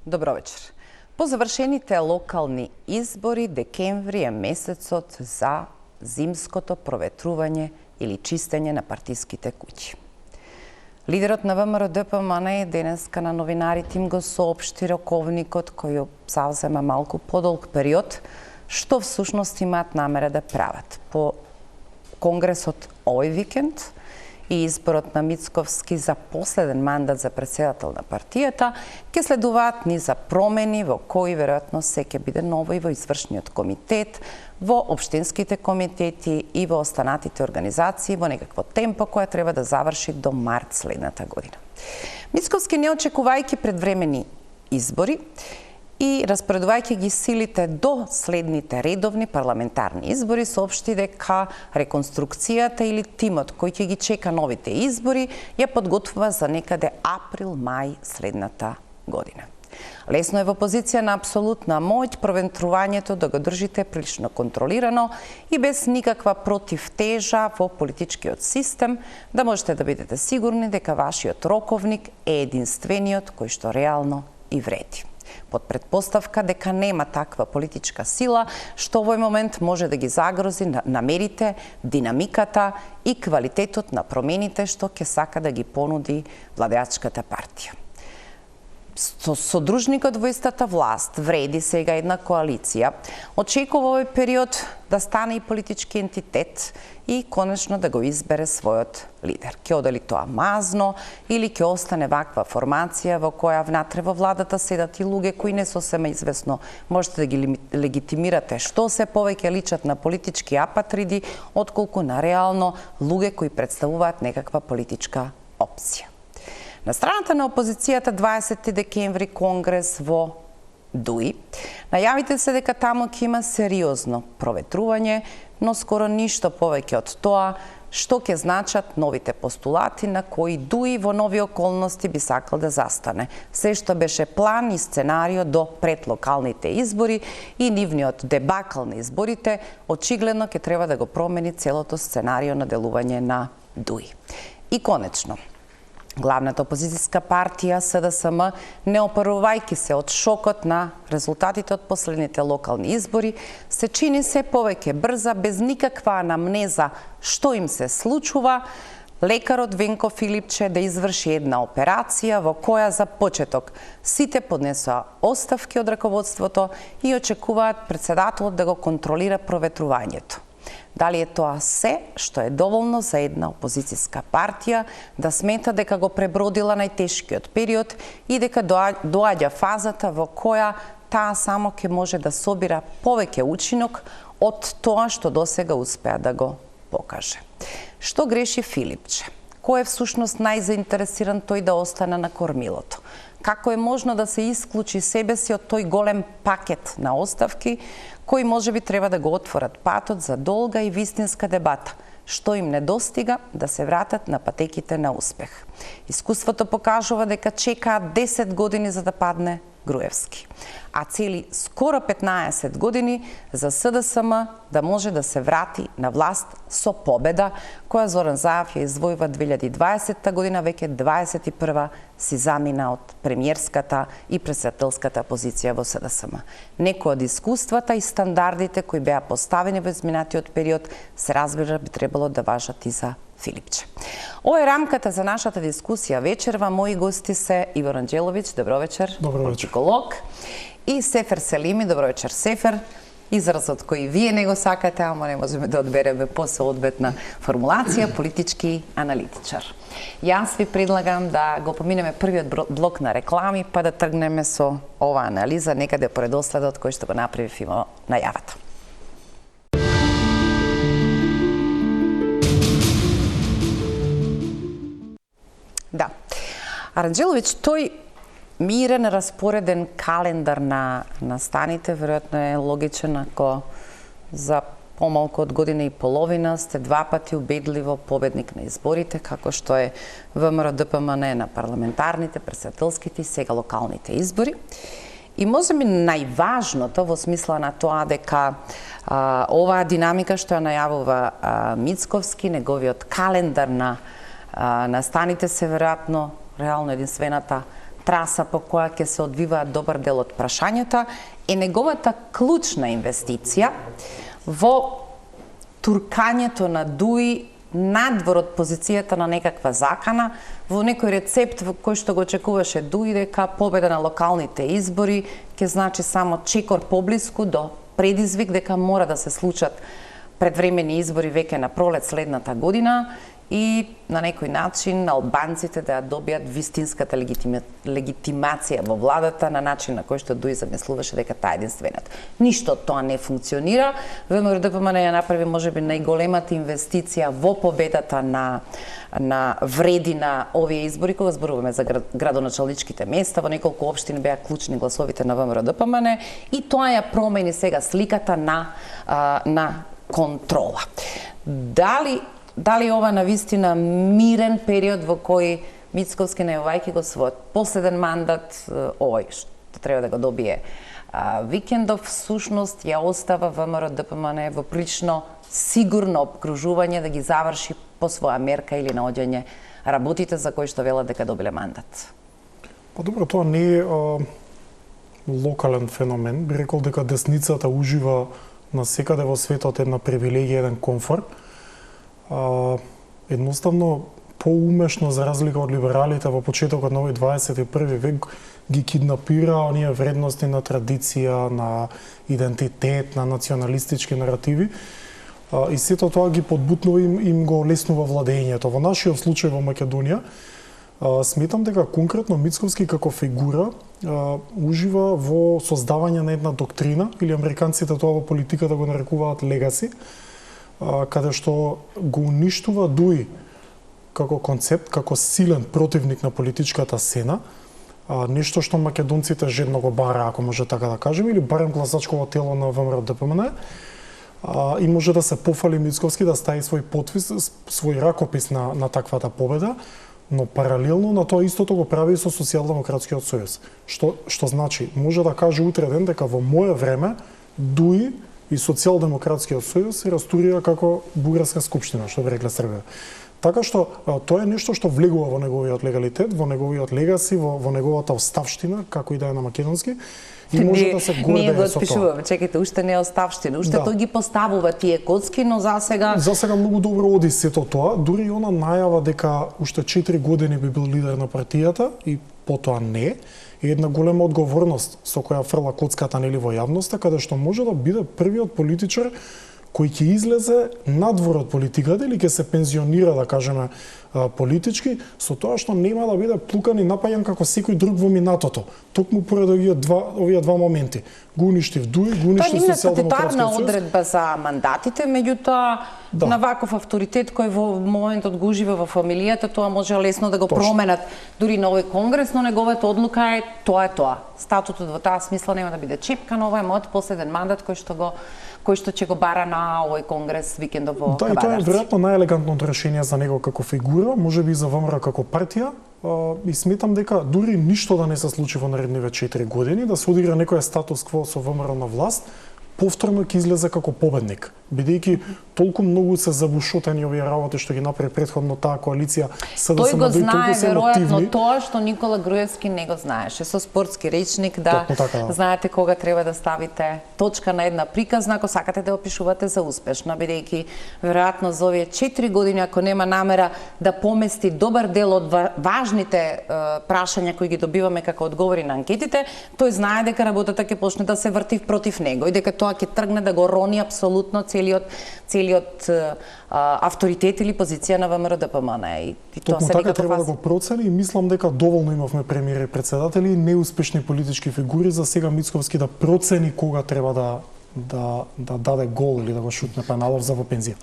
Добро вечер. По завршените локални избори, декември е месецот за зимското проветрување или чистење на партиските куќи. Лидерот на ВМРО-ДПМН денеска на новинарите им го соопшти роковникот кој заузема малку подолг период, што всушност имаат намера да прават. По конгресот овој викенд и изборот на Мицковски за последен мандат за претседател на партијата, ќе следуваат низа промени во кои веројатно се ќе биде ново и во извршниот комитет, во општинските комитети и во останатите организации во некакво темпо која треба да заврши до март следната година. Мицковски, не очекувајќи предвремени избори и распоредувајќи ги силите до следните редовни парламентарни избори, соопшти дека реконструкцијата или тимот кој ќе ги чека новите избори ја подготвува за некаде април-мај следната година. Лесно е во позиција на апсолутна моќ проветрувањето да го држите прилично контролирано и без никаква противтежа во политичкиот систем, да можете да бидете сигурни дека вашиот роковник е единствениот кој што реално и вреди. Под предпоставка дека нема таква политичка сила што овој момент може да ги загрози намерите, динамиката и квалитетот на промените што ќе сака да ги понуди владеачката партија. Содружникот во истата власт вреди сега една коалиција. Очекува овој период да стане и политички ентитет и конечно да го избере својот лидер. Ќе одели тоа мазно или ќе остане ваква формација во која внатре во владата седат и луѓе кои не сосема известно можете да ги легитимирате што се повеќе личат на политички апатриди отколку на реално луѓе кои представуваат некаква политичка опција. На страната на опозицијата 20 декември конгрес во Дуи. Најавите се дека таму ќе има сериозно проветрување, но скоро ништо повеќе од тоа што ќе значат новите постулати на кои Дуи во нови околности би сакал да застане. Се што беше план и сценарио до пред локалните избори и нивниот дебакл на изборите, очигледно ќе треба да го промени целото сценарио на делување на Дуи. И конечно, главната опозицијска партија СДСМ, не опарувајќи се од шокот на резултатите од последните локални избори, се чини се повеќе брза, без никаква анамнеза што им се случува, лекарот Венко Филипче да изврши една операција во која за почеток сите поднесоа оставки од раководството и очекуваат претседателот да го контролира проветрувањето. Дали е тоа се што е доволно за една опозицијска партија да смета дека го пребродила најтешкиот период и дека доаѓа фазата во која таа само ќе може да собира повеќе учинок од тоа што досега успеа да го покаже. Што греши Филипче? Кој е всушност најзаинтересиран тој да остане на кормилото? Како е можно да се исклучи себе си од тој голем пакет на оставки кои можеби треба да го отворат патот за долга и вистинска дебата, што им недостига да се вратат на патеките на успех. Искуството покажува дека чекаат 10 години за да падне Груевски, а цели скоро 15 години за СДСМ да може да се врати на власт со победа, која Зоран Заев ја извојува 2020 година, веќе 21 си замина од премиерската и претседателската позиција во СДСМ. Некои од искуствата и стандардите кои беа поставени во изминатиот период се разбира би требало да важат и за Филипче. Ова е рамката за нашата дискусија вечерва. Мои гости се Ивор Анđelović, добро вечер, психолог, и Сефер Селими, добро вечер, Сефер. Изразот кој вие не го сакате, ама не можеме да одбереме посоодветна формулација, политички аналитичар. Јас ви предлагам да го поминеме првиот блок на реклами, па да тргнеме со ова анализа некаде по редоследот кој што го направив во најавата. Да. Анđelović, тој мирен, распореден календар на станите, веројатно е логичен ако за помалку од година и половина сте два пати убедливо победник на изборите, како што е ВМРО-ДПМН на парламентарните, претседателските и сега локалните избори. И можеби најважното во смисла на тоа дека оваа динамика што ја најавува Мицковски, неговиот календар на станите се веројатно реално единствената траса по која ќе се одвиваат добар дел од прашањата, е неговата клучна инвестиција во туркањето на Дуи надвор од позицијата на некаква закана, во некој рецепт во кој што го очекуваше Дуи дека победа на локалните избори ќе значи само чекор поблиску до предизвик дека мора да се случат предвремени избори веќе на пролет следната година и на некој начин албанците да ја добијат вистинската легитимација во владата на начин на кој што Дуи замислуваше дека таа е единствената. Ништо од тоа не функционира. ВМРО-ДПМН ја направи можеби најголемата инвестиција во победата на вреди на овие избори, кога зборуваме за градоначалничките места, во неколку општини беа клучни гласовите на ВМРО-ДПМН и тоа ја промени сега сликата на контрола. Дали ова навистина мирен период во кој Мицковски, најавајќи го својот последен мандат, овој што треба да го добие Викендов, всушност ја остава ВМРО-ДПМН во прилично сигурно обкружување да ги заврши по своја мерка или наоѓање работите за кои што велат дека добиле мандат? Па добро, тоа не е локален феномен. Би рекол дека десницата ужива насекаде во светот една привилегија, еден комфорт. Едноставно поумешно, за разлика од либералите во почетокот на овој 21 век, ги киднапира оние вредности на традиција, на идентитет, на националистички наративи. И сето тоа ги подбутнува им го леснува владењето. Во нашиот случај во Македонија, сметам дека конкретно Мицковски како фигура ужива во создавање на една доктрина, или американците тоа во политиката го нарекуваат легаси, каде што го уништува Дуи како концепт, како силен противник на политичката сцена, нешто што македонците жедно го бара, ако може така да кажем, или барем гласачково тело на ВМРО-ДПМН, и може да се пофали Мицковски да стави свој потпис, свој ракопис на таквата победа, но паралелно на тоа истото го прави и со Социјалдемократскиот сојуз. Што значи, може да каже утре ден дека во моје време Дуи и Социјалдемократскиот сојуз се растурија како бугарска скупштина, што би рекле Србија. Така што тоа е нешто што влегува во неговиот легалитет, во неговиот легаси, во неговата оставштина, како и да е на македонски, и може да се гордее со тоа. Ние го отпишуваме, чекайте, уште не е оставштина, уште тој ги поставува тие коцки, но засега... Засега многу добро оди сето тоа, дури и она најава дека уште 4 години би бил лидер на партијата и потоа не, е една голема одговорност со која фрла коцката нели во јавноста, каде што може да биде првиот политичар кој ќе излезе надвор од политиката или ќе се пензионира, да кажеме, политички, со тоа што нема да биде плукан и напајан како секој друг во минатото. Токму поред овие два моменти. Го уништив Дуи, го уништив Социјалдемократскиот сојуз. Тоа е статутарна одредба за мандатите, меѓутоа на ваков авторитет кој во моментот го ужива во фамилијата, тоа може лесно да го променат дури на овој конгрес, но неговата одлука е тоа. Статутот во таа смисла нема да биде чепкан, ова е мојот последен мандат кој што ќе го бара на овој конгрес Викендов во Кабадарци. Да, и тоа е веројатно најелегантното решение за него како фигура, можеби и за ВМРО како партија, и сметам дека дури ништо да не се случи во наредниве 4 години, да се одигра некој статус кво со ВМРО на власт, повторно ќе излезе како победник, бидејќи толку многу се забушотени овие работи што ги направи претходно таа коалиција, тој го знае веројатно тоа што Никола Груевски не го знаеше со спортски речник, да знаете кога треба да ставите точка на една приказна ако сакате да опишувате за успешна, бидејќи веројатно за овие 4 години ако нема намера да помести добар дел од важните прашања кои ги добиваме како одговори на анкетите, тој знае дека работата ќе почне да се врти против него и дека тоа ќе тргне да го рони апсолутно целиот авторитет или позиција на ВМРО-ДПМН. И тоа се така треба да го процени и мислам дека доволно имавме премиери и председатели и неуспешни политички фигури за сега Мицковски да процени кога треба да даде гол или да го шутне пеналов за во пензија.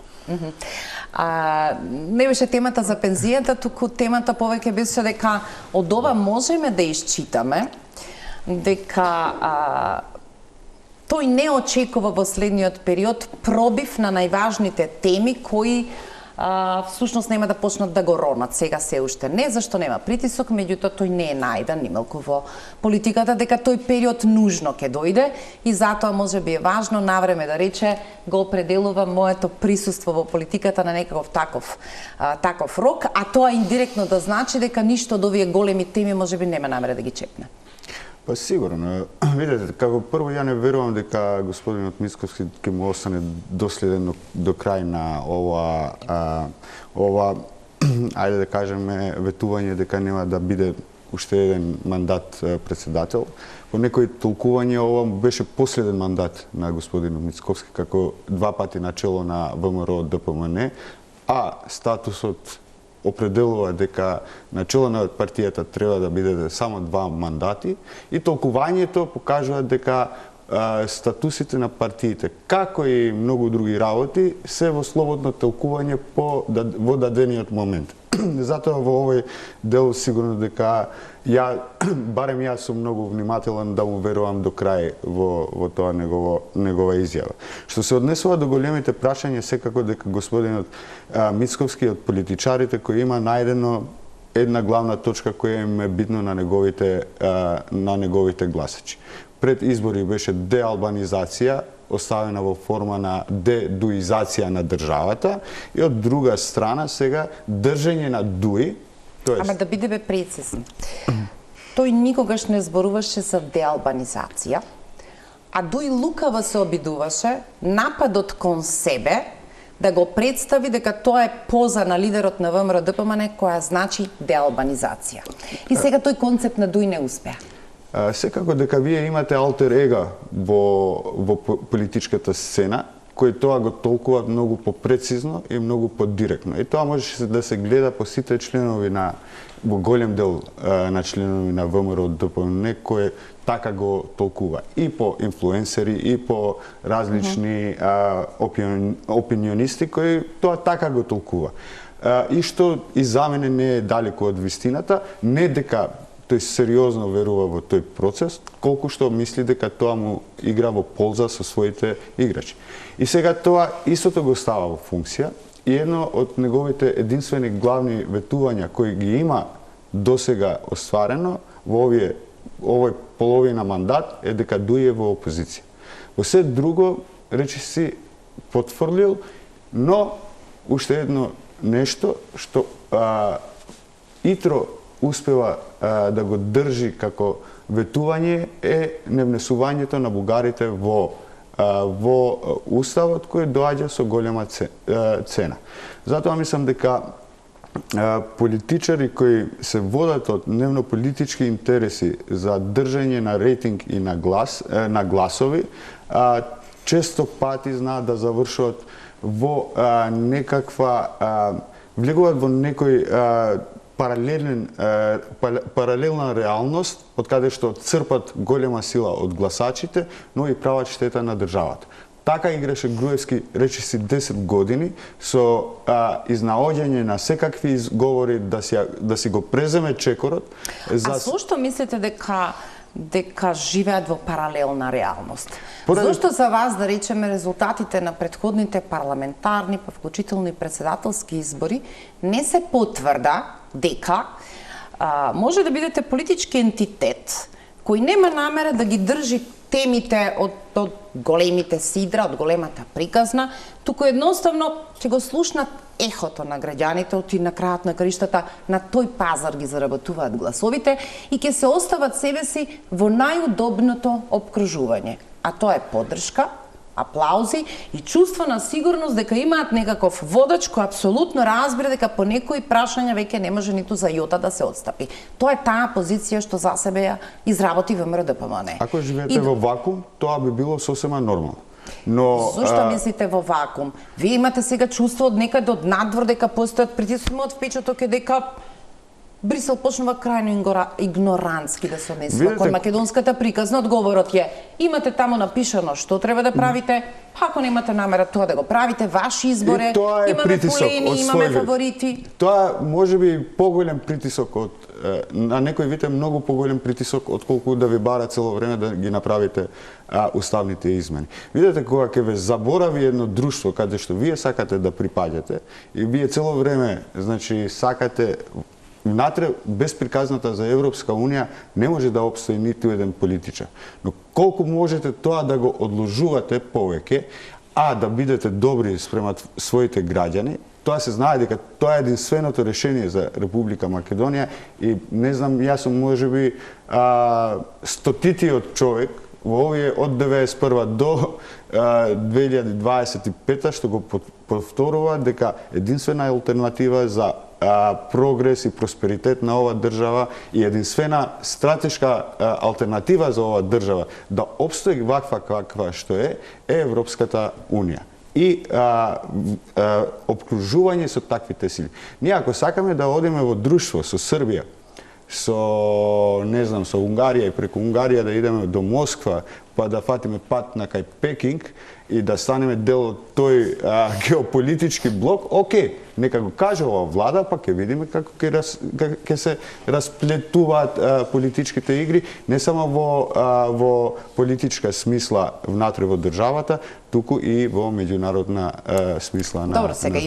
Не беше темата за пензијата, туку темата повеќе беше дека од ова можеме да исчитаме дека тој не очекува во следниот период пробив на најважните теми кои всушност нема да почнат да го ронат. Сега се уште не, зашто нема притисок, меѓутоа тој не е најден нималку во политиката, дека тој период нужно ќе дојде и затоа можеби е важно навреме да рече го определува моето присуство во политиката на некаков таков рок, а тоа индиректно да значи дека ништо од овие големи теми можеби нема намера да ги чепне. Па сигурно. Видете, како прво ја не верувам дека господинот Мицковски ќе му остане доследен до крај на ова ајде да кажеме ветување дека нема да биде уште еден мандат председател. По некои толкување ова беше последен мандат на господинот Мицковски како два пати начело на ВМРО ДПМН, а статусот определува дека начело на партијата треба да биде само 2 мандати и толкувањето покажува дека статусите на партиите, како и многу други работи, се во слободно толкување во дадениот момент. Затоа во овој дел сигурно дека барем јас сум многу внимателен да му верувам до крај во тоа негова изјава. Што се однесува до големите прашања, секако дека господинот Мицковски од политичарите кои има најдено една главна точка која им е битно на неговите гласачи. Пред избори беше деалбанизација, оставена во форма на дедуизација на државата и од друга страна сега држење на дуи. Ама да бидеме прецизни. Тој никогаш не зборуваше за деалбанизација, а дуи лукаво се обидуваше нападот кон себе да го представи дека тоа е поза на лидерот на ВМРО ДПМН која значи деалбанизација. И сега тој концепт на дуи не успеа. Секако дека вие имате алтер ега во политичката сцена, кој тоа го толкува многу попрецизно и многу подиректно. И тоа можеше да се гледа по сите членови во голем дел на членови на ВМРО ДПМН кој така го толкува. И по инфлуенсери, и по различни опинионисти кои тоа така го толкува. И што и за мене не е далеко од вистината, не дека тој сериозно верува во тој процес, колку што мисли дека тоа му игра во полза со своите играчи. И сега тоа истото го става во функција и едно од неговите единствени главни ветувања кои ги има досега остварено во овој половина мандат е дека дуе во опозиција. Во се друго речиси потврдил, но уште едно нешто што итро успева да го држи како ветување е невнесувањето на бугарите во уставот кој доаѓа со голема цена. Затоа мислам дека политичари кои се водат од дневно-политички интереси за држање на рейтинг и на гласови, често пати знаат да завршуваат во влегуваат во некој паралелна реалност, од каде што црпат голема сила од гласачите, но и прават штета на државата. Така играше Груевски речиси 10 години со изнаоѓање на секакви изговори да си го преземе чекорот. А зошто мислите дека живеат во паралелна реалност? Зошто за вас, да речеме, резултатите на претходните парламентарни, па вклучително и председателски избори не се потврда дека може да бидете политички ентитет кој нема намера да ги држи темите од големите сидра, од големата приказна, туку едноставно ќе го слушнат ехото на граѓаните, оти на крајот на краиштата на тој пазар ги заработуваат гласовите и ќе се остават себе си во најудобното опкружување. А тоа е поддршка, аплаузи и чувство на сигурност дека имаат некаков водач кој апсолутно разбира дека по некои прашања веќе не може ниту за јота да се отстапи. Тоа е таа позиција што за себе ја изработи ВМРО ДПМН. Ако живеете во вакуум, тоа би било сосема нормално. Но зошто мислите во вакуум? Вие имате сега чувство од некаде од надвор дека постојат притисоци, од впечаток е дека Брисел почнува крајно игнорантски да се однесува кон македонската приказна. Одговорот е: имате таму напишано што треба да правите, ако немате намера тоа да го правите, ваш избор е, имаме полени, имаме фаворити. Тоа можеби поголем притисок од на некој вид е многу поголем притисок отколку да ви бара цело време да ги направите уставните измени. Видете кога ќе ве заборави едно друштво каде што вие сакате да припаѓате и вие цело време, значи, сакате внатре, без приказната за Европска Унија не може да обстои ниту еден политичар. Но колку можете тоа да го одложувате повеќе, да бидете добри спрема своите граѓани, тоа се знае дека тоа е единственото решение за Република Македонија и не знам, јас сум можеби стотитиот човек во овие од 91 до 2025 што го повторува дека единствена алтернатива за прогрес и просперитет на ова држава и единствена стратешка алтернатива за ова држава да обстои ваква каква што е Европската Унија и обкружување со таквите сили. Ние ако сакаме да одиме во друштво со Србија, со, не знам, со Унгарија и преку Унгарија да идеме до Москва, па да фатиме пат на кај Пекинг и да станеме дел од тој геополитички блок, окей, нека го каже ова влада, па ќе видиме како ќе се расплетуваат политичките игри, не само во политичка смисла внатре во државата, туку и во меѓународна смисла на. Добро, сега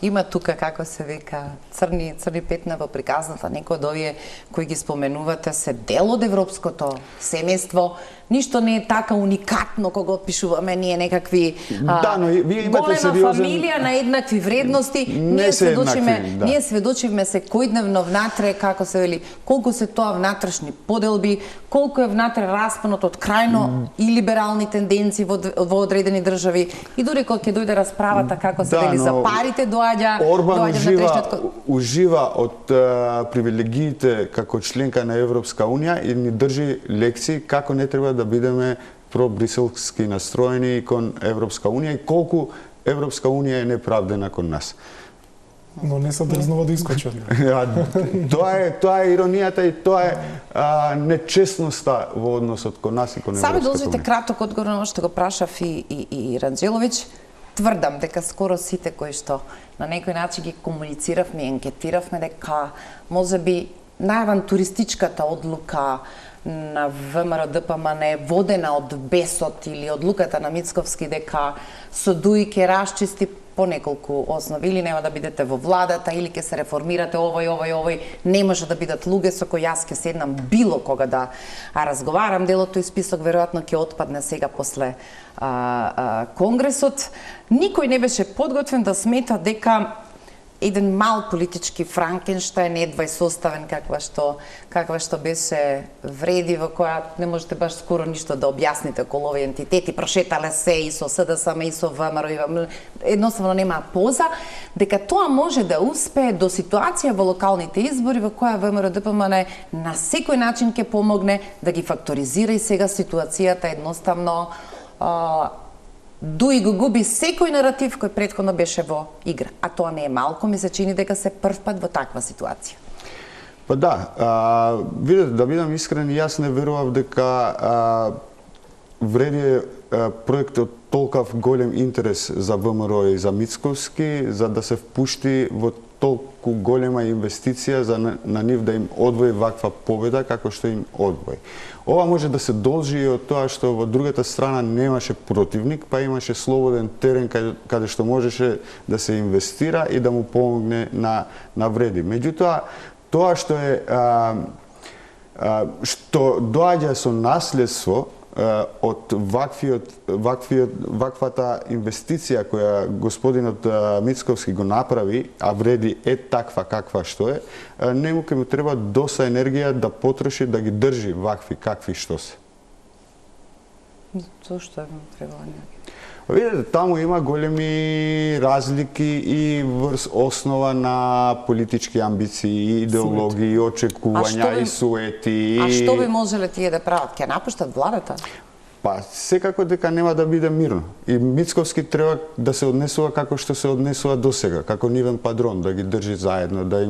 има тука, како се века, црни петна во приказната. Некои од овие кои ги споменувате се дел од европското семејство. Ништо не е така уникатно кога опишуваме ние некакви но вие имате голема сериозен фамилија на еднакви вредности. Не се еднакви, да. Ние сведочиме секојдневно внатре, како се вели, колку се тоа внатрешни поделби, колку е внатре распанот од крајно и либерални тенденции во одредени држави и дури кога ќе дојде расправата, како се вели, за парите доаѓа Орбан ужива од привилегиите како членка на Европска Унија и ни држи лекции како не треба да бидеме пробриселски настроени кон Европска Унија и колку Европска Унија е неправдена кон нас. Но не се дрзнува да искочи од Тоа е иронијата и тоа е нечестноста во односот кон нас и кон Европската Унија. Сами дозволите краток одговор на што го прашав и Ранџеловиќ. Тврдам дека скоро сите кои што на некој начин ги комунициравме и анкетиравме дека можеби најавантуристичката одлука на ВМРО-ДПМН водена од бесот или одлуката на Мицковски дека со ДУИ ќе расчисти по неколку основи, или нема да бидете во владата, или ќе се реформирате овој, не може да бидат луѓе со кои јас ќе седнам било кога да разговарам. Делото и список веројатно ќе отпадне сега после Конгресот. Никој не беше подготвен да смета дека еден мал политички Франкенштајн едва составен каква што беше вреди, во која не можете баш скоро ништо да објасните околу овие ентитети, прошетале се и со СДСМ и со ВМРО, едноставно нема поза, дека тоа може да успее до ситуација во локалните избори во која ВМРО-ДПМН на секој начин ќе помогне да ги факторизира и сега ситуацијата едноставно ДУИ го губи секој наратив кој претходно беше во игра. А тоа не е малку, ми се чини дека се прв пат во таква ситуација. Па да, видете, да бидам искрен, јас не верував дека вреди проектот толкав голем интерес за ВМРО и за Мицковски, за да се впушти во толку голема инвестиција за на нив да им одвои ваква победа како што им одвои. Ова може да се должи и од тоа што во другата страна немаше противник, па имаше слободен терен каде што можеше да се инвестира и да му помогне на вреди. Меѓутоа, тоа што е што доаѓа со наследство од ваквата инвестиција која господинот Мицковски го направи, а вреди е таква каква што е, нему ќе му треба доста енергија да потроши да ги држи вакви какви што се. Зошто му треба енергија? Видете, таму има големи разлики и врз основа на политички амбиции, идеологии, очекувања и суети. А што би можеле тие да прават? Ќе напуштат владата? Па, секако дека нема да биде мирно. И Мицковски треба да се однесува како што се однесува досега, како нивен падрон, да ги држи заедно, да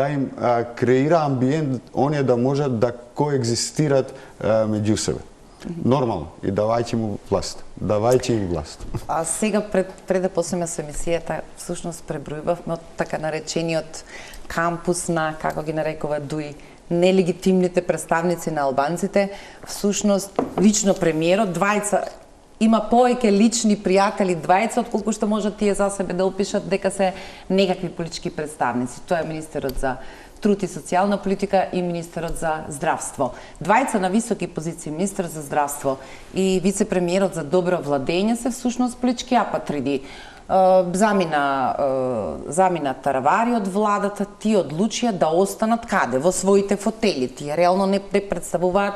им креира амбиент, оние да можат да коегзистират меѓу себе. Нормално. И давајте му власт. Давајте им власт. А сега, пред да почнеме со емисијата, всушност пребројувавме од така наречениот кампус на, како ги нарекува Дуи, нелегитимните представници на албанците, всушност лично премиерот двајца има повеќе лични пријатели двајца отколку што можат тие за себе да опишат дека се некакви политички представници. Тоа е министерот за труд и социјална политика и министерот за здравство. Двајца на високи позиции, министер за здравство и вице-премиерот за добро владење се всушност политички апатриди. Замина Таравари од владата, тие одлучија да останат каде? Во своите фотели. Тие реално не представуваат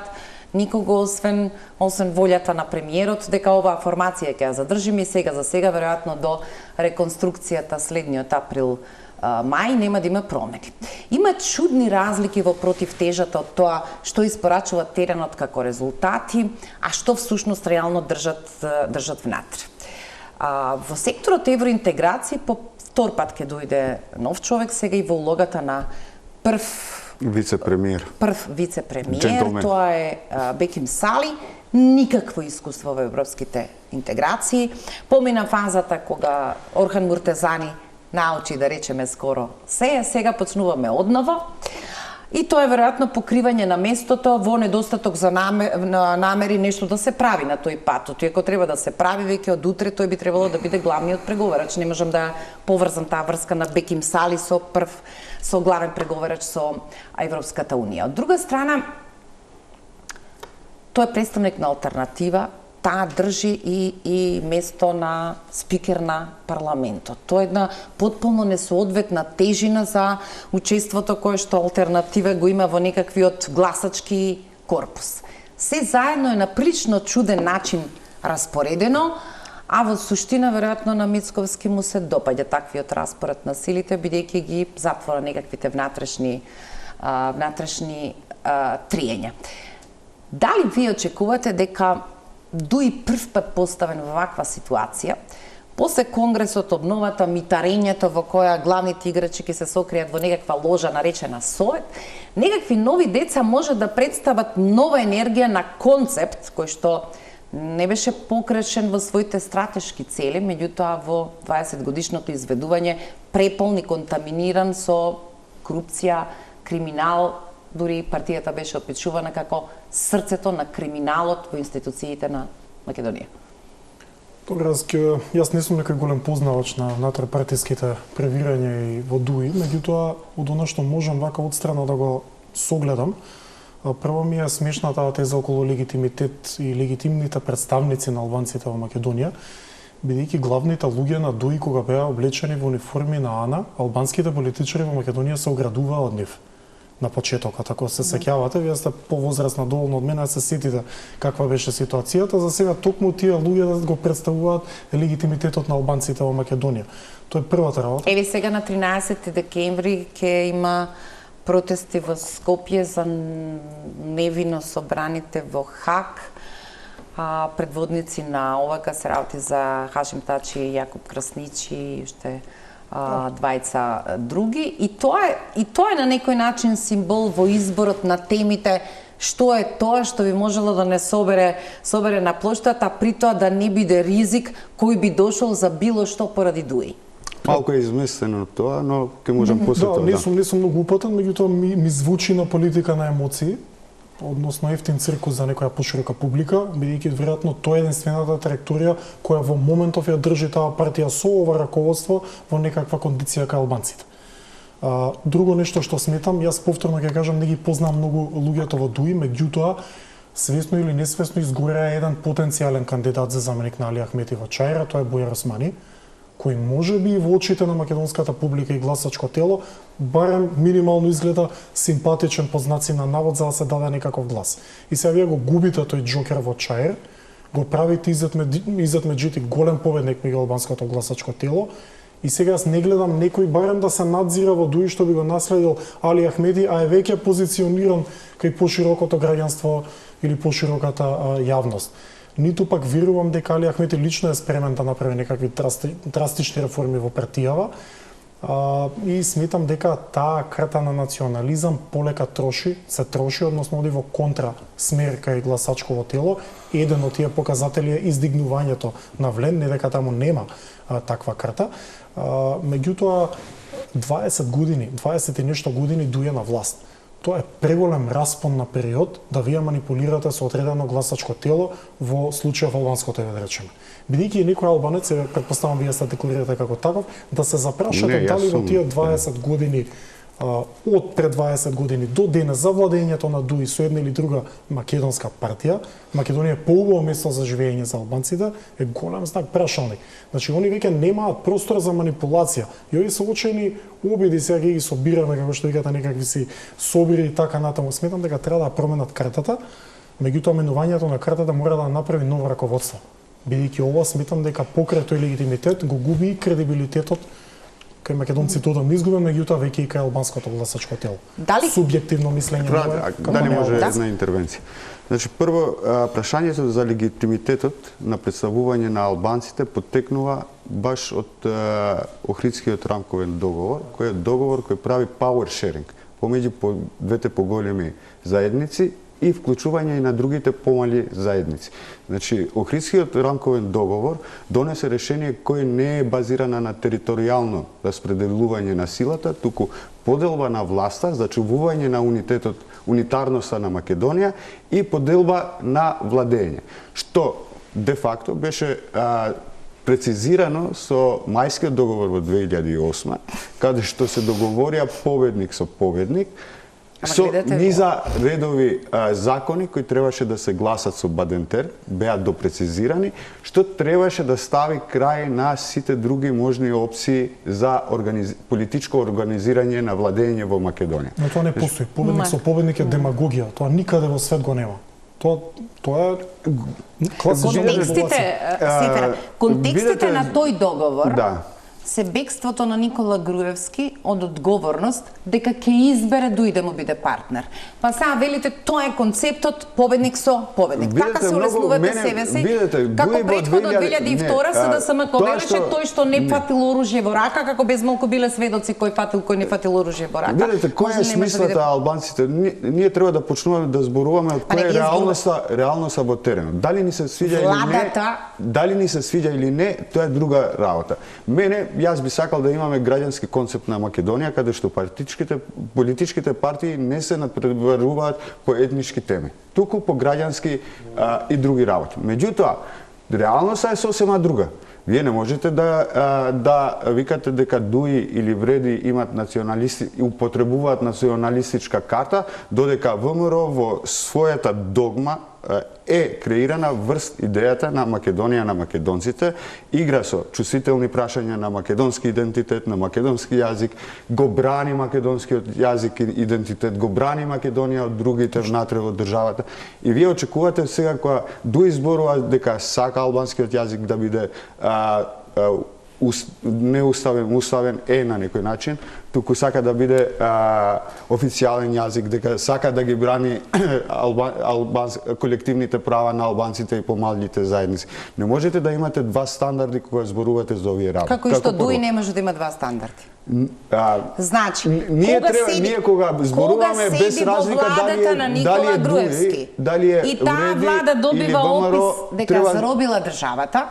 никого освен волјата на премиерот дека оваа формација ќе ја задржиме и сега за сега веројатно до реконструкцијата следниот април мај нема да има промени. Има чудни разлики во противтежата од тоа што испорачува теренот како резултати, а што всушност реално држат внатре. Во секторот евроинтеграција по втор пат ќе дојде нов човек сега и во улогата на прв вице-премиер, тоа е Беким Сали, никакво искуство во европските интеграции. Помина фазата кога Орхан Муртезани научи да речеме скоро сега почнуваме одново. И тоа е веројатно покривање на местото во недостаток за намери нешто да се прави на тој пат. И ако треба да се прави веќе од утре, тој би требало да биде главниот преговарач. Не можам да поврзам таа врска на Беким Сали со главен преговарач со Европската унија. Од друга страна, тој е представник на алтернатива, таа држи и место на спикер на парламентот. Тоа е една потполно несоодветна тежина за учеството кое што алтернатива го има во некаквиот гласачки корпус. Се заедно е на прилично чуден начин распоредено, а во суштина веројатно на Мицковски му се допаѓа таквиот распоред на силите, бидејќи ги затвора некаквите внатрешни триења. Дали вие очекувате дека Дуи прв пат поставен во ваква ситуација, после Конгресот, обновата, митарењето во која главните играчи ќе се сокријат во некаква ложа наречена Совет, некакви нови деца може да представат нова енергија на концепт кој што не беше покрешен во своите стратешки цели, меѓутоа во 20-годишното изведување преполн и контаминиран со корупција, криминал. Дури партијата беше опишувана како срцето на криминалот во институциите на Македонија. Тогаш, јас не сум некој голем познавач на внатропартиските превирања и во Дуи, меѓутоа, од она што можам вака одстрана да го согледам, прво ми е смешна таа теза околу легитимитет и легитимните представници на албанците во Македонија, бидејќи главните луѓе на Дуи кога беа облечени во униформи на АНА, албанските политичари во Македонија се оградуваа од нив. На почетокот, ако се сеќавате, вие сте повозрасна доволно од мене, се сетите каква беше ситуацијата. За сега токму тие луѓе да го представуваат легитимитетот на албанците во Македонија. Тоа е првата работа. Еве сега на 13 декември ќе има протести во Скопје за невино собраните во Хаг. Предводници на ОВК се работи за Хашим Тачи, Јакуп Красничи и уште двајца други, и тоа е на некој начин символ во изборот на темите, што е тоа што би можело да не собере на плоштата, при тоа да не биде ризик кој би дошол за било што поради Дуи. Малку е изместено тоа, но ќе можам после тоа. Не сум многу упатен, меѓутоа ми звучи на политика на емоции, односно ефтин циркус за некоја поширока публика, бидејќи веројатно тоа е единствената траекторија која во моментов ја држи таа партија со ова раководство во некаква кондиција кај албанците. Друго нешто што сметам, јас повторно ќе кажам, не ги познам многу луѓето во Дуи, меѓутоа свесно или несвесно изгораа еден потенцијален кандидат за заменик на Али Ахмети во Чаира, тоа е Бојар Османи, кој може би во очите на македонската публика и гласачко тело барем минимално изгледа симпатичен по знаци на навод за да се даде некаков глас. И сега вие го губите тој џокер во Чаир, го правите Изет Меджити голем победник меѓу албанското гласачко тело, и сега јас не гледам некој барем да се надзира во Дуи што би го наследил Али Ахмеди, а е веќе позициониран кај поширокото граѓанство или пошироката јавност. Ниту пак верувам дека Али Ахмети лично е спремен да направи некакви драстични реформи во партијава, и сметам дека таа карта на национализам полека се троши, односно оди во контра смер кај гласачково тело. Еден од тие показатели е издигнувањето на Влен, не дека таму нема таква карта. Меѓутоа, 20 години, 20 и нешто години дуе на власт. Тоа е преголем распон на период да вие манипулирате со одредено гласачко тело во случајот албанското, да речеме. Бидејќи некој албанец, претпоставам вие се декларирате како таков, да се запрашате дали во тие 20 години од пред 20 години до денес за владењето на ДУИ со една или друга македонска партија, Македонија е поубаво место за живење за албанците, е голем знак прашалник. Значи, они веќе немаат простор за манипулација. И овие се очени обиди сега ги собираме, како што викате, некакви си собири и така натаму. Сметам дека треба да променат картата, меѓутоа менувањето на картата мора да направи ново раководство. Бидејќи ова сметам дека покрај тој легитимитет го губи и кредибилитетот кај македонците одам изгубен, меѓутоа веќе и кај албанското гласачко тело. Дали субјективно мислење дали може една интервенција? Значи, прво, прашањето за легитимитетот на представување на албанците потекнува баш од Охридскиот рамковен договор, кој е договор кој прави power sharing помеѓу двете поголеми заедници и вклучување и на другите помали заедници. Значи, Охридскиот рамковен договор донесе решение кој не е базирано на територијално распределување на силата, туку поделба на власта, зачувување на унитарноста на Македонија и поделба на владење. Што де факто беше прецизирано со Мајскиот договор во 2008, каде што се договорија победник со победник, со низа редови закони кои требаше да се гласат со Бадентер, беа допрецизирани, што требаше да стави крај на сите други можни опции за политичко организирање на владење во Македонија. Но тоа не постои. Победник со победник е демагогија. Тоа никаде во свет го нема. Тоа е контекстите на тој договор. Се бегството на Никола Груевски од одговорност дека ќе избере ДУИ да му биде партнер. Па сега велите тоа е концептот победник со победник. Така се улеснувате себе си. Како претходно 2002 СДСМ велеше тој што не фатил оружје во рака, како без малку биле сведоци кој фатил, кој не фатил оружје во рака. Видете, која е смислата албанците? Ние треба да почнуваме да зборуваме од која е реалноста во теренот. Дали ни се свиѓа или не, тоа е друга работа. Јас би сакал да имаме граѓански концепт на Македонија, каде што политичките партии не се надпреваруваат по етнички теми, туку по граѓански и други работи. Меѓутоа, реалноста е сосема друга. Вие не можете да викате дека ДУИ или Вреди имат националисти и употребуваат националистичка карта, додека ВМРО во својата догма е креирана врз идејата на Македонија на македонците, игра со чувствителни прашања на македонски идентитет, на македонски јазик, го брани македонскиот јазик и идентитет, го брани Македонија од другите внатре во државата. И вие очекувате сега кога ДУИ зборува дека сака албанскиот јазик да биде уставен е на некој начин, туку сака да биде официјален јазик, дека сака да ги брани колективните права на албанците и помалите заедници. Не можете да имате два стандарди кога зборувате за овие работи. Како и што ДУИ не може да има два стандарди. Значи, ние кога зборуваме без разлика дали е ДУИ, дали е и таа влада добива опис дека заробила државата,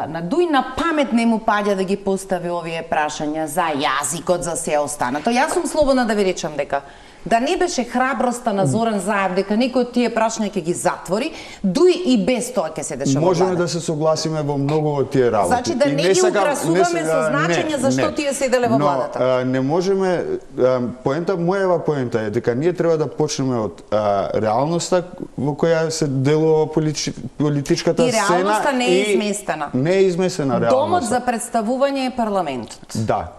на ДУИ на памет не му паѓа да ги постави овие прашања за јазикот, за се останато. Јас сум слободна да ви речам дека да не беше храброста на Зоран Заев дека некој од тие прашања ќе ги затвори, ДУИ и без тоа ќе седеше во влада. Можеме да се согласиме во многу од тие работи. Значи да не ги украсуваме со значење зашто тие седеле во владата. Не можеме, мојава поента е дека ние треба да почнеме од реалноста во која се делува политичката сцена. И реалноста не е изместена. Не е изместена реалноста. Домот за представување е парламентот. Да.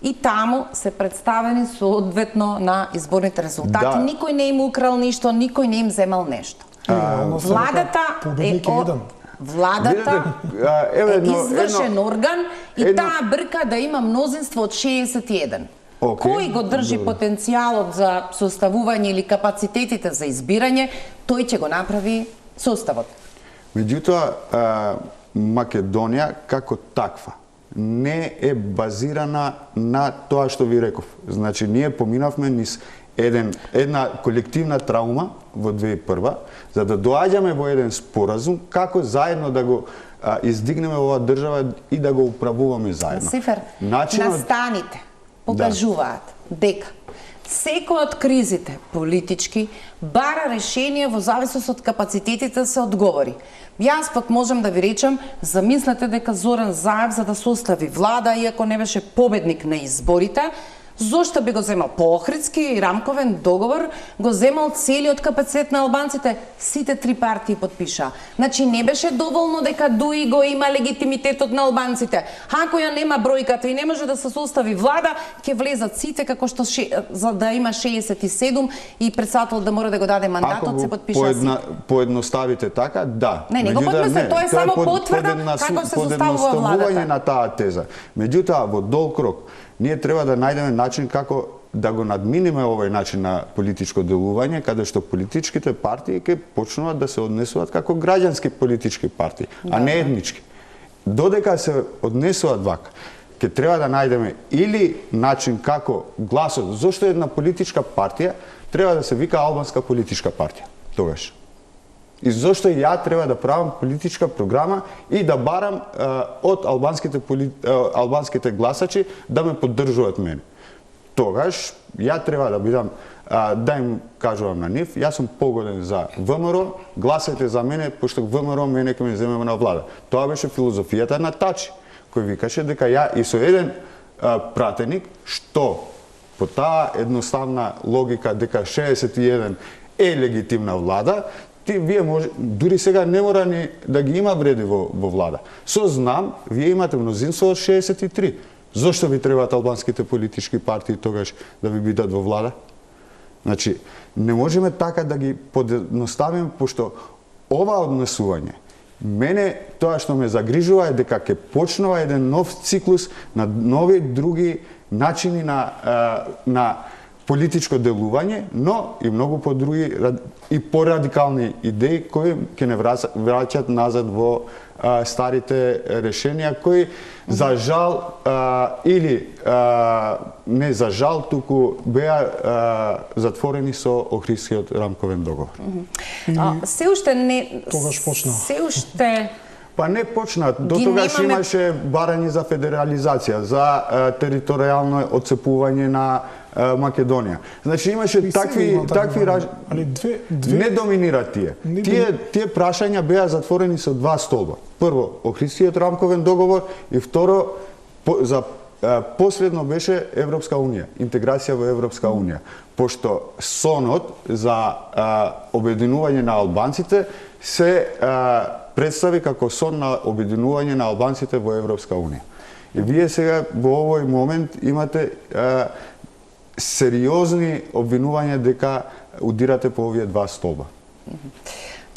И таму се представени соодветно на изборните резултати. Да. Никој не им украл ништо, никој не им земал нешто. Владата е извршен орган и таа брка да има мнозинство од 61. Кој го држи потенцијалот за составување или капацитетите за избирање, тој ќе го направи составот. Меѓутоа, Македонија како таква не е базирана на тоа што ви реков. Значи, ние поминавме низ една колективна траума во 2001, за да доаѓаме во еден споразум, како заедно да го издигнеме оваа држава и да го управуваме заедно. Сифер, настаните покажуваат дека секој од кризите политички бара решение во зависност од капацитетите да се одговори. Јас пак можам да ви речам, замислете дека Зоран Заев за да состави влада, иако не беше победник на изборите, зошто би го земал по Охридски и рамковен договор, го земал целиот капацитет на албанците, сите три партии подпиша. Значи не беше доволно дека Дуи го има легитимитетот на албанците. Ако ја нема бројката и не може да се состави влада, ќе влезат сите како што за да има 67 и председателот да мора да го даде мандатот, се подпиша си. Поедноставите така, да. Не го подмисле, тоа е само потврда како се составува владата. На таа теза. Меѓутоа, во долг рок, ние треба да најдеме начин како да го надминеме овој начин на политичко делување, каде што политичките партии ќе почнуваат да се однесуваат како граѓански политички партии, а не етнички. Додека се однесуваат вака, ќе треба да најдеме или начин како гласот, зошто една политичка партија треба да се вика албанска политичка партија, тогаш. И зошто ја треба да правам политичка програма и да барам од албанските гласачи да ме поддржуваат мене. Тогаш ја треба да бидам да им кажувам на нив, јас сум погоден за ВМРО, гласајте за мене, пошто ВМРО мене ќе ме земеме на влада. Тоа беше филозофијата на Тачи, кој викаше дека ја и со еден пратеник, што по таа едноставна логика дека 61 е легитимна влада, вие може, дури сега не мора ни да ги има вреди во влада. Со знам, вие имате мнозинство од 63. Зошто ви требаат албанските политички партии тогаш да ви бидат во влада? Значи, не можеме така да ги подедноставиме, пошто ова однесување, мене тоа што ме загрижува е дека ќе почнува еден нов циклус на нови други начини на политичко делување, но и многу подруги и порадикални идеи кои ќе не враќат назад во старите решенија кои за жал или не за жал, туку беа затворени со Охридскиот рамковен договор. Се уште не тогаш почна. Се уште Па не почна, до тогаш имаше барање за федерализација, за територијално отцепување на Македонија. Значи имаше такви али две не доминира тие. Тие прашања беа затворени со два столба. Прво, Охридскиот рамковен договор и второ за последно беше Европска унија, интеграција во Европска унија, пошто сонот за обединување на албанците се представи како сон на обединување на албанците во Европска унија. И вие сега во овој момент имате сериозни обвинувања дека удирате по овие два столба.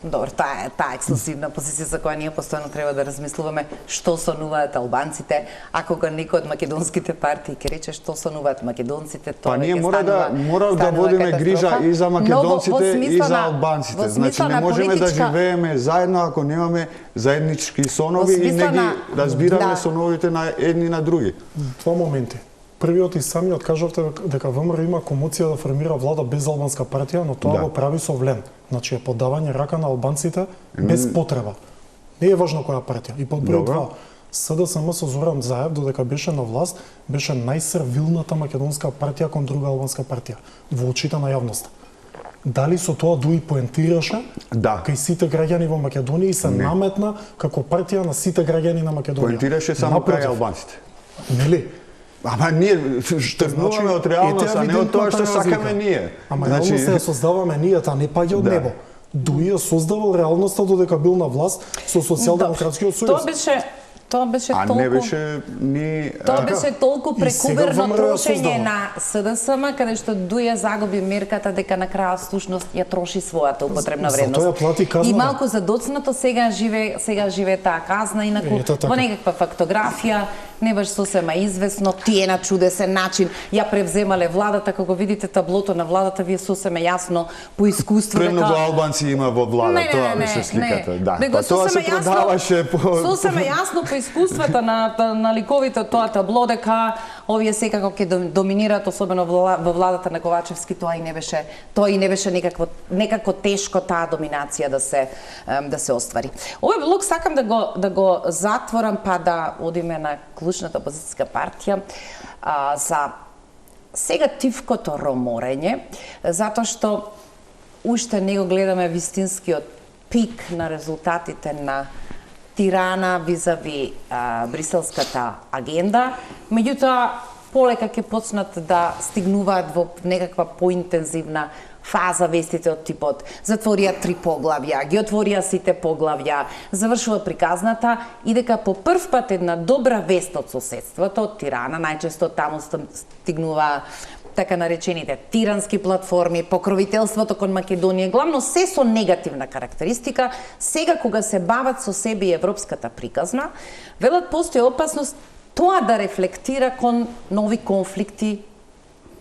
Добро, таа е ексклузивна позиција за која ние постојано треба да размислуваме што сонуваат албанците, ако го некој од македонските партии ќе рече што сонуваат македонците, тоа ние мора да водиме грижа и за македонците и за албанците. Значи не можеме да живееме заедно ако немаме заеднички сонови и не ги разбираме соновите на едни на други. Два моменти. Првиот и самиот кажавте дека ВМРО има комоција да формира влада без албанска партија, но тоа го прави со влен. Значи е подавање рака на албанците без потреба. Не е важно која партија. И под број 2, СДСМ со Зоран Заев додека беше на власт, беше најсервилната македонска партија кон друга албанска партија во очите на јавноста. Дали со тоа Дуи поентираше кај сите граѓани во Македонија и се наметна како партија на сите граѓани на Македонија? Поентираше само кај албанците. Нели? Ама ние тргнуваме од реалност, а не од тоа што сакаме ние. Ама реалноста ја создаваме ние, та не паѓа од небо. Дуи ја создавал реалноста додека бил на власт со Социјалдемократскиот сојуз. Тоа беше толку... не беше ни... Тоа беше толку прекуберно трошење на СДСМ, каде што Дуја загуби мерката дека на крајот всушност ја троши својата употребна вредност. Затоа ја плати казна. И малку задоцнато сега живее таа казна, инаку во некаква фактографија, не баш сосема известно, тие на чудесен начин ја превземале владата, како видите таблото на владата, вие сосема јасно по искуство дека... Премногу албанци има во влада, тоа беше сликата. Да, па тоа се продаваше по... Сосема јасно по искуствата на ликовите од тоа табло дека овие секако ќе доминираат, особено во владата на Ковачевски, тоа и не беше некако тешко таа доминација да се оствари. Овој блок сакам да го затворам, па да одиме на клучната опозицијска партија за сега тивкото роморење, затоа што уште не го гледаме вистинскиот пик на резултатите на Тирана визави бриселската агенда, меѓутоа полека ќе почнат да стигнуваат во некаква поинтензивна фаза вестите од типот затворија 3 поглавја, ги отворија сите поглавја, завршува приказната и дека по прв пат една добра вест од соседството, од Тирана, најчесто таму стигнува така наречените тирански платформи, покровителството кон Македонија, главно се со негативна карактеристика, сега кога се бават со себе и европската приказна, велат постои опасност тоа да рефлектира кон нови конфликти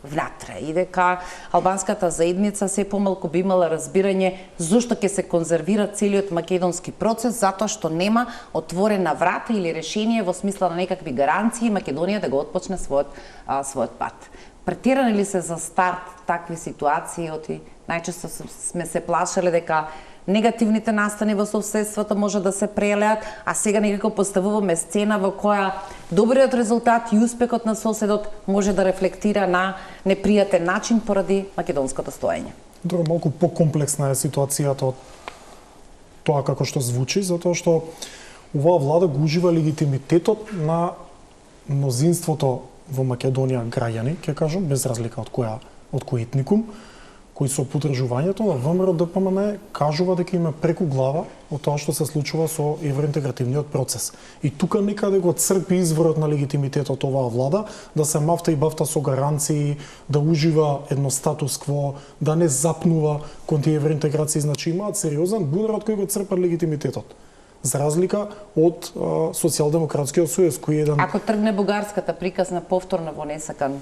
внатре и дека албанската заедница се помалку би имала разбирање зошто ќе се конзервира целиот македонски процес, затоа што нема отворена врата или решение во смисла на некакви гаранции Македонија да го отпочне својот пат. Претерани ли се за старт такви ситуации, оти најчесто сме се плашале дека негативните настани во соседството може да се прелеат, а сега некако поставуваме сцена во која добриот резултат и успехот на соседот може да рефлектира на непријатен начин поради македонското стоење. Добро, малку покомплексна е ситуацијата од тоа како што звучи, затоа што оваа влада го ужива легитимитетот на мнозинството во Македонија граѓани, ќе кажам, без разлика од кој етникум, кои со подржувањето на ВМРО-ДПМН кажува дека има преку глава од тоа што се случува со евроинтегративниот процес. И тука некаде го црпи изворот на легитимитетот оваа влада, да се мафта и бафта со гаранции, да ужива едно статус-кво, да не запнува кон тие евроинтеграции, значи имаат сериозен будар од кој го црпат легитимитетот. За разлика од Социјалдемократскиот сојуз, кој е еден... Ако тргне бугарската приказна повторно во несакан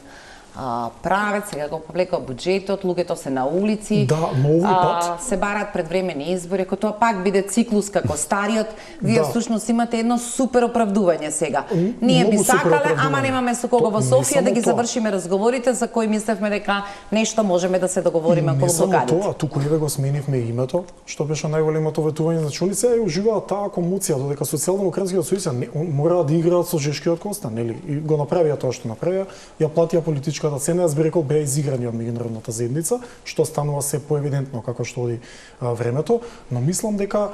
правец, сега го повлекува буџетот, луѓето се на улици, да, но овој пат се бараат предвремени избори, ако тоа пак биде циклус како стариот, вие всушност имате едно супер оправдување сега. Ние би сакале, ама немаме со кого во Софија да ги завршиме разговорите за кои мислевме дека нешто можеме да се договориме околу блокадите. Не само тоа, туку еве го сменивме името, што беше најголемото ветување, значи они се уживаат таа комоција додека Социјалдемократскиот сојуз мора да играат со жешкиот костан, нели? И го направија тоа што направија, ја платија политичката цена, јас би рекол беа изиграни од меѓународната заедница, што станува се поевидентно како што оди времето, но мислам дека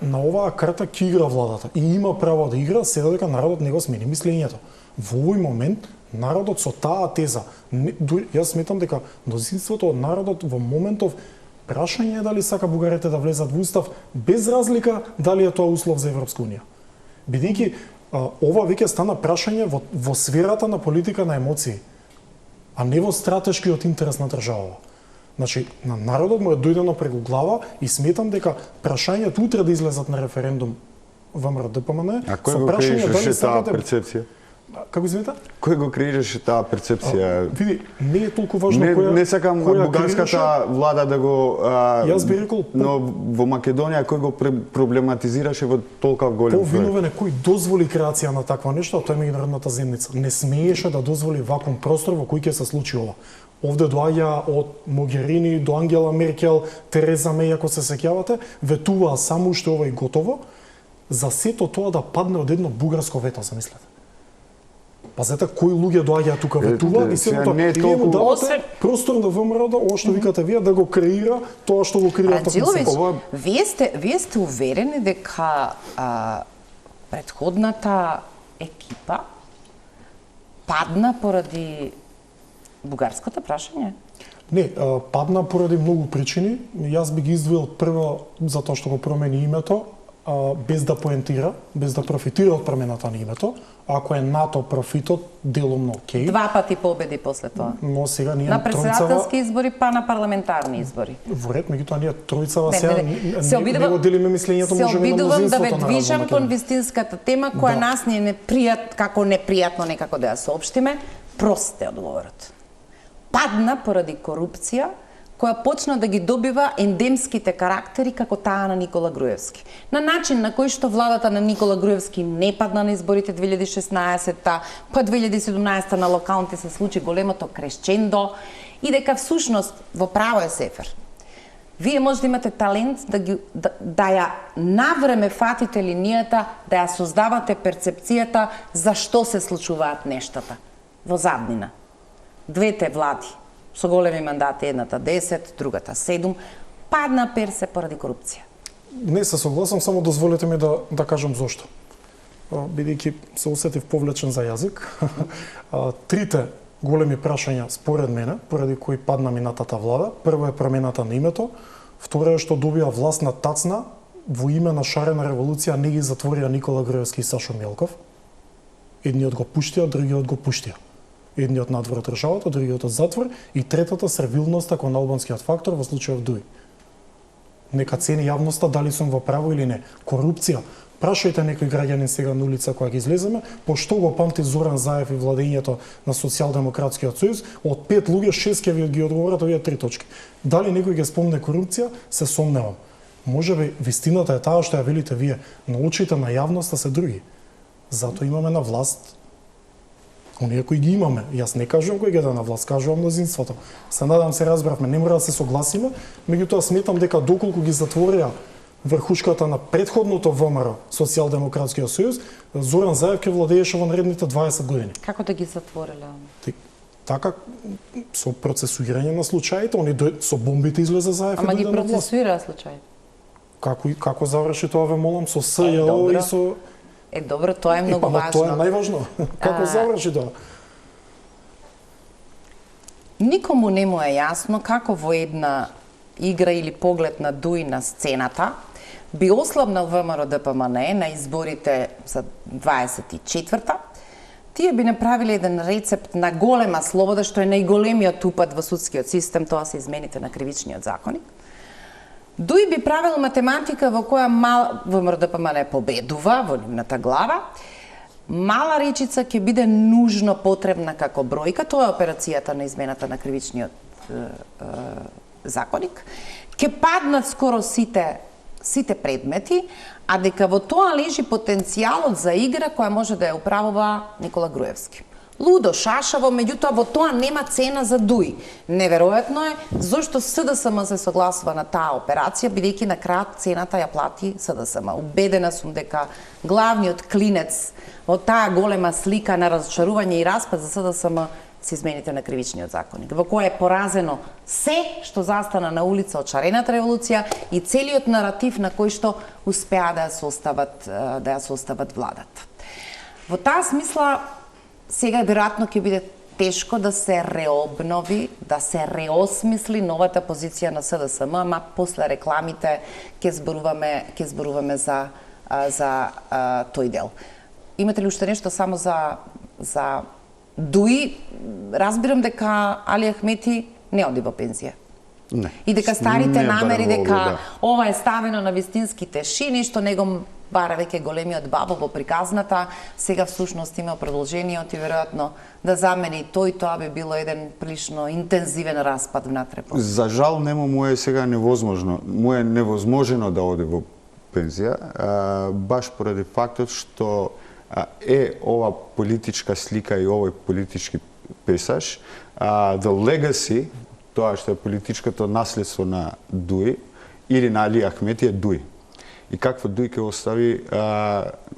на оваа карта ќе игра владата и има право да игра, се додека народот не го смени мислењето. Во овој момент народот со таа теза, јас сметам дека мнозинството од народот во моментов прашање е дали сака бугарите да влезат во устав, без разлика дали е тоа услов за Европска унија. Бидејќи ова веќе стана прашање во сферата на политика на емоции, а не во стратешкиот интерес на државава. Значи, на народот му е дојдено преку глава и сметам дека прашањето утре да излезат на референдум ВМРО-ДПМН со прашање дали сакате перцепција. Како извинете? Кој го креираше таа перцепција? Види, не е толку важно која... Не сакам бугарската влада да го... Јас би рекол... Но во Македонија кој го проблематизираше во толков голем проект? Повиновен е кој дозволи креација на таква нешто, а тоа е меѓународната заедница. Не смееше да дозволи ваков простор во кој ќе се случи ова. Овде доаѓа од Могерини до Ангела Меркел, Тереза Меј, ако се сеќавате, ветуваа само уште ова и готово, за сето тоа да падне од едно бугарско вето, замислете. Пазете кои луѓе доаѓаат тука ветуваат и сето тоа му давате простор на ВМРО ова што викате вие да го креира тоа што го креира Раджиловиќ, вие сте уверени дека претходната екипа падна поради бугарското прашање? Не, падна поради многу причини. Јас би ги издвоил прво затоа што го промени името, без да поентира, без да профитира од промената на името. Ако е НАТО профитот, делумно окей. 2 пати победи после тоа. Но сега ние на претседателски избори, па на парламентарни избори. Во ред, меѓутоа ние тројцава сега не го делиме мислењето, можеме на мнозинството. Се обидувам да ве движам кон вистинската тема, која нас ни е како непријатно некако да ја соопштиме. Прост е одговорот. Падна поради корупција која почна да ги добива ендемските карактери како таа на Никола Груевски. На начин на кој што владата на Никола Груевски не падна на изборите 2016-та, па 2017-та на локалните се случи големото кресчендо и дека всушност во право е Сефер. Вие може да имате талент да ја навреме фатите линијата, да ја создавате перцепцијата за што се случуваат нештата во заднина. Двете влади со големи мандати, едната 10, другата 7, падна персе поради корупција. Не се согласам, само дозволете ми да кажам зошто. Бидејќи се осетив повлечен за јазик, трите големи прашања според мене, поради кои падна минатата влада, прво е промената на името, второ е што добија власт на тацна во име на шарена револуција, не ги затворија Никола Груевски и Сашо Мелков. Едниот го пуштија, другиот го пуштија. Едниот надвор од државата, другиот од затвор и третата сервилноста кон албанскиот фактор во случајот Дуј. Нека цени јавноста дали сум во право или не. Корупција. Прашајте некој граѓанин сега на улица кога ги излеземе, по што го памти Зоран Заев и владењето на Социјалдемократскиот сојуз, од 5 луѓе 6 ќе ги одговорат овие 3 точки. Дали некој ќе спомне корупција, се сомневам. Можеби вистината е таа што ја велите вие, но очите на јавноста се други. Затоа имаме на власт оние кои ги имаме. Јас не кажувам кој ги да на власт, кажувам мнозинството. Се надам се разбравме, не мора да се согласиме, меѓутоа сметам дека доколку ги затворија врхушката на предходното ВМРО, Социјалдемократскиот сојуз, Зоран Заев ќе владееше во наредните 20 години. Како да ги затвориле? Така, со процесуирање на случаите, они со бомбите излезе Заев и дојде на власт. Ама ги процесуира случаите? Како заврши тоа, ве молам, со СЈО и со... Добро, тоа е многу важно. Тоа е најважно. Како заврши тоа? Никому не му е јасно како во една игра или поглед на Дуј на сцената би ослабнал ВМРО ДПМНЕ на изборите за 24-та. Тие би направиле еден рецепт на голема слобода, што е најголемиот упад во судскиот систем, тоа се измените на кривичниот законник. Дуј би правил математика во која ВМРО ДПМНЕ победува во нивната глава. Мала речица ќе биде нужно потребна како бројка, тоа е операцијата на измената на кривичниот законник. Ќе паднат скоро сите предмети, а дека во тоа лежи потенцијалот за игра која може да ја управува Никола Груевски. Лудо, шашаво, меѓутоа во тоа нема цена за Дуј. Неверојатно е зошто СДСМ се согласува на таа операција, бидејќи на крајот цената ја плати СДСМ. Убедена сум дека главниот клинец во таа голема слика на разочарување и распад за СДСМ се измените на кривичниот законник, во кој е поразено се што застана на улица од шарената револуција и целиот наратив на кој што успеа да ја состават владата. Во таа смисла, сега веројатно ќе биде тешко да се реобнови, да се реосмисли новата позиција на СДСМ, ама после рекламите ќе зборуваме за тој дел. Имате ли уште нешто само за Дуј? Разбирам дека Али Ахмети не оди во пензија. Не. И дека старите намери дека да. ова е ставено на вистинските шини, што него бара веќе големиот бабо во приказната, сега всушност има продолжениот и веројатно да замени тој, тоа би било еден прилично интензивен распад внатре. За жал нему му е сега невозможно, му е невозможено да оди во пензија, баш поради фактот што е ова политичка слика и овој политички песаж, the legacy, тоа што е политичкото наследство на Дуј или на Али Ахмети е Дуј. И какво Дуј ќе остави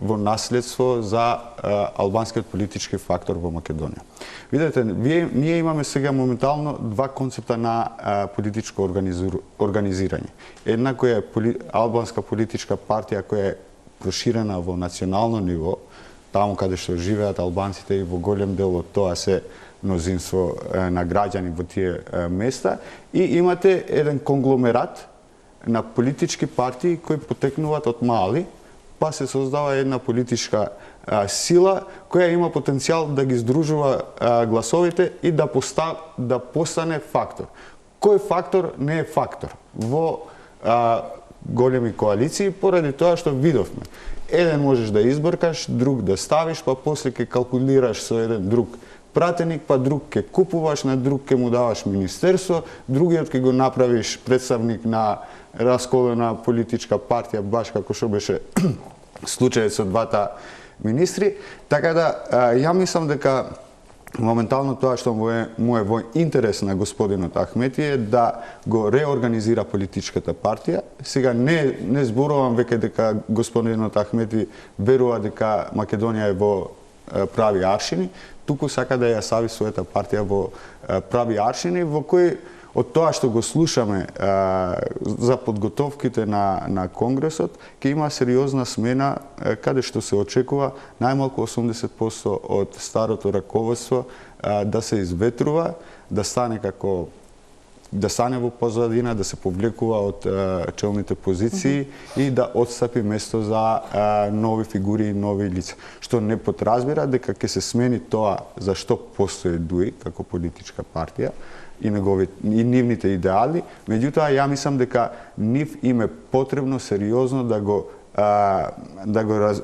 во наследство за албанскиот политички фактор во Македонија. Видете, ние имаме сега моментално два концепта на политичко организирање. Една која е албанска политичка партија која е проширена во национално ниво, таму каде што живеат албанците и во голем дел од тоа се мнозинство на граѓани во тие места, и имате еден конгломерат на политички партии кои потекнуваат од мали, па се создава една политичка сила која има потенцијал да ги здружува гласовите и да постане фактор. Кој фактор не е фактор во големи коалиции, поради тоа што видовме. Еден можеш да избркаш, друг да ставиш, па после ќе калкулираш со еден друг пратеник, па друг ке купуваш, на друг ке му даваш министерство, другиот ке го направиш представник на расколена политичка партија, баш како што беше случајот со двата министри. Така да, ја мислам дека моментално тоа што му е во интерес на господинот Ахмети е да го реорганизира политичката партија. Сега не зборувам веќе дека господинот Ахмети верува дека Македонија е во прави аршини, туку сака да ја стави својата партија во прави аршини, во кој од тоа што го слушаме за подготовките на Конгресот, ќе има сериозна смена каде што се очекува најмалку 80% од старото раководство да се изветрува, да стане во позадина, да се повлекува од челните позиции и да отстапи место за нови фигури и нови лица. Што не подразбира дека ќе се смени тоа за што постои ДУИ како политичка партија и нивните идеали, меѓутоа ја мислам дека нив им е потребно сериозно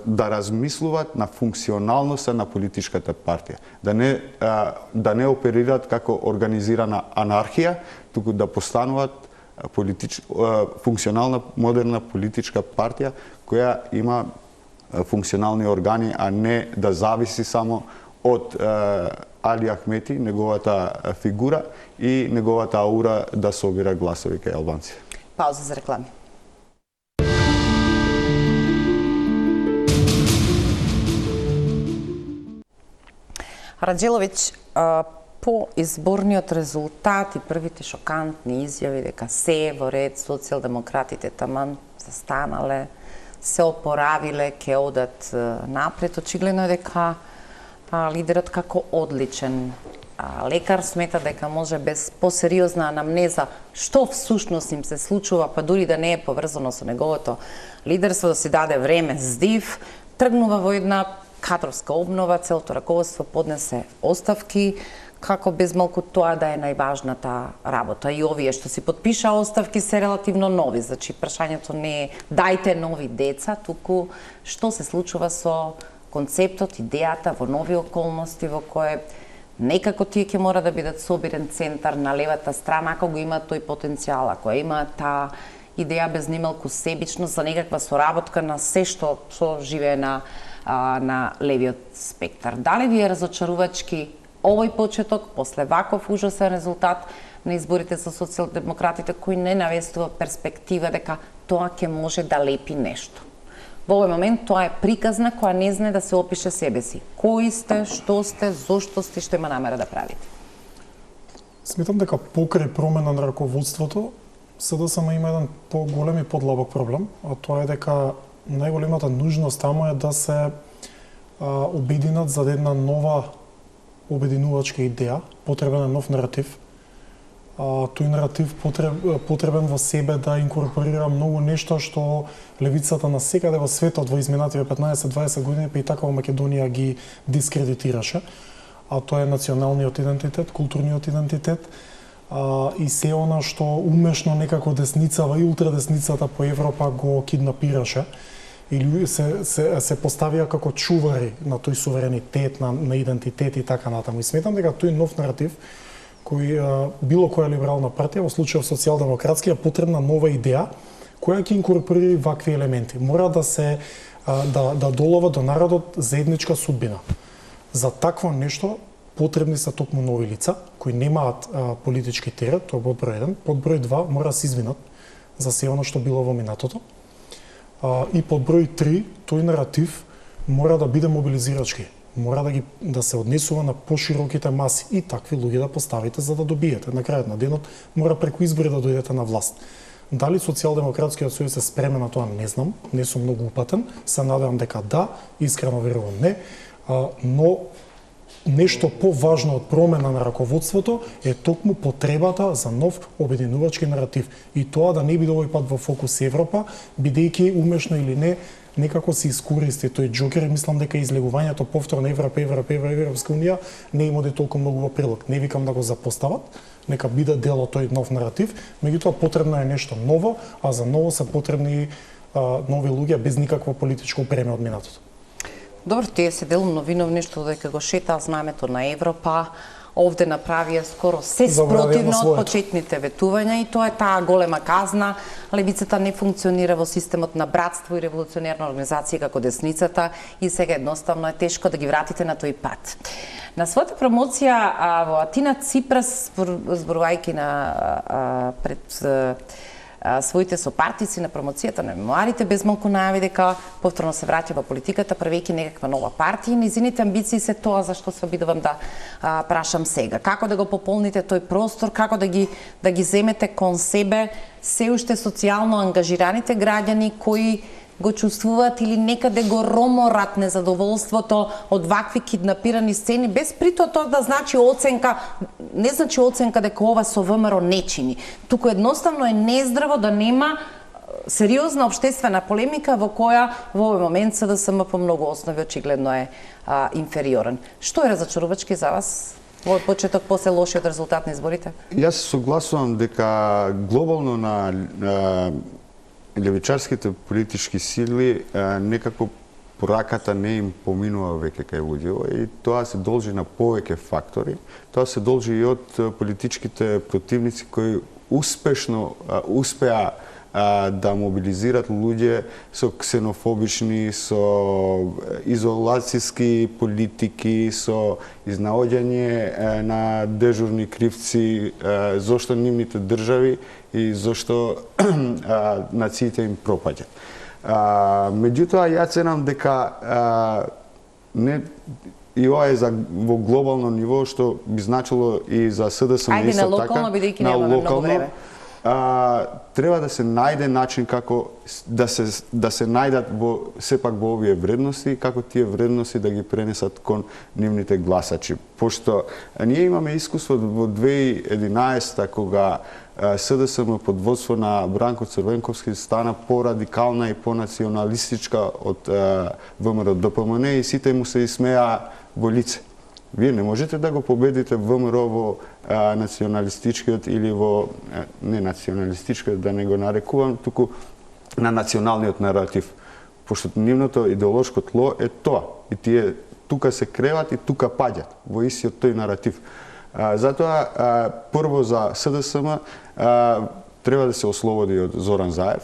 да размислуваат на функционалноста на политичката партија, да не оперираат како организирана анархија, туку да постануваат функционална модерна политичка партија која има функционални органи, а не да зависи само од Али Ахмети, неговата фигура и неговата аура да собира гласови кај албанци. Пауза за реклами. Раджеловиќ, по изборниот резултат и првите шокантни изјави дека се во ред, социјалдемократите таман застанале, се опоравиле, ќе одат напред, очигледно е дека лидерот како одличен лекар смета дека може без посериозна анамнеза што всушност им се случува, па дури да не е поврзано со неговото лидерство, да си даде време здив, тргнува во една кадровска обнова, целото раководство поднесе оставки, како без малку тоа да е најважната работа. И овие што си подпиша оставки се релативно нови, значи прашањето не е дајте нови деца, туку што се случува со концептот, идејата во нови околности во кое некако тие ќе мора да бидат собирен центар на левата страна, ако го има тој потенцијал, ако има таа идеја без nimалку себичност за некаква соработка на се што живее на левиот спектар. Дали ви е разочарувачки овој почеток после ваков ужасен резултат на изборите со социјалдемократите кој не навестува перспектива дека тоа ќе може да лепи нешто? Во овој момент тоа е приказна која не знае да се опише себе си. Кои сте, што сте, зошто сте, што има намера да правите? Сметам дека покрај промена на раководството, СДСМ има еден поголем и подлабок проблем, а тоа е дека најголемата нужност таму е да се обединат за една нова обединувачка идеја, потребен е нов наратив. Тој наратив потребен во себе да инкорпорира многу нешто што левицата на секаде во светот во изминативе 15-20 години, па и така во Македонија ги дискредитираше. А тоа е националниот идентитет, културниот идентитет и се она што умешно некако десницава и ултрадесницата по Европа го киднапираше. И се поставија како чувари на тој суверенитет, на идентитет и така натаму. И сметам дека тој нов наратив кој било која либерална партија, во случајот социјалдемократски, е потребна нова идеја која ќе инкорпорира вакви елементи. Мора да се да долова до народот заедничка судбина. За такво нешто потребни се токму нови лица кои немаат политички терет, тоа под број 1, под број 2 мора да се извинат за се оно што било во минатото. И под број 3 тој наратив мора да биде мобилизирачки. Мора да се однесува на пошироките маси и такви луѓе да поставите за да добиете. На крајот на денот мора преку избори да дојдете на власт. Дали Социјалдемократскиот сојуз е спремен на тоа, не знам, не сум многу упатен, се надевам дека да, искрено верувам не, но нешто поважно од промена на раководството е токму потребата за нов обединувачки наратив. И тоа да не биде овој пат во фокус Европа, бидејќи умешно или не, некако се искористи тој џокер и мислам дека излегувањето повторно Европска унија не им оди толку многу во прилог. Не викам да го запостават, нека биде дел од тој нов наратив, меѓутоа потребно е нешто ново, а за ново се потребни нови луѓе без никакво политичко бреме од минатото. Добро, тие се делумно виновни што додека го шетаа знамето на Европа, овде направија скоро се спротивно од почетните ветувања и тоа е таа голема казна. Левицата не функционира во системот на братство и револуционерна организација како десницата и сега едноставно е тешко да ги вратите на тој пат. На својата промоција во Атина Ципрас, зборувајќи на пред своите сопартици на промоцијата на мемуарите, безмалку најави дека повторно се враќа во политиката, правејќи некаква нова партија. Низините амбиции се тоа за што се обидувам да прашам сега. Како да го пополните тој простор, како да ги земете кон себе се уште социјално ангажираните граѓани кои го чувствуваат или некаде го роморат незадоволството од вакви киднапирани сцени, без притоа тоа да значи оценка, не значи оценка дека ова со ВМРО не чини. Туку едноставно е нездраво да нема сериозна општествена полемика во која во овој момент СДСМ по многу основи очигледно е инфериорен. Што е разочарувачки за вас во почеток после лошиот резултат на изборите? Јас се согласувам дека глобално на левичарските политички сили некако пораката не им поминува веќе кај луѓето и тоа се должи на повеќе фактори. Тоа се должи и од политичките противници кои успешно успеа да мобилизират луѓе со ксенофобични, со изолацијски политики, со изнаоѓање на дежурни кривци зошто нивните држави и зошто нациите им пропаѓаат. Меѓутоа, ја ценам дека не и ова е во глобално ниво, што би значило и за СДСМ исто така. Ајде на локално, бидејќи немаме многу време. Треба да се најде начин како да се најдат сепак во овие вредности, како тие вредности да ги пренесат кон нивните гласачи. Пошто ние имаме искуство во 2011 кога СДСМ под водство на Бранко Црвенковски стана по-радикална и по-националистичка од ВМРО ДПМН и сите му се исмеа во лице. Вие не можете да го победите ВМРО во националистичкиот или во не националистичкиот, да не го нарекувам, туку на националниот наратив. Пошто нивното идеолошко тло е тоа. И тие тука се креват и тука паѓат во истиот тој наратив. Затоа прво за СДСМ треба да се ослободи од Зоран Заев.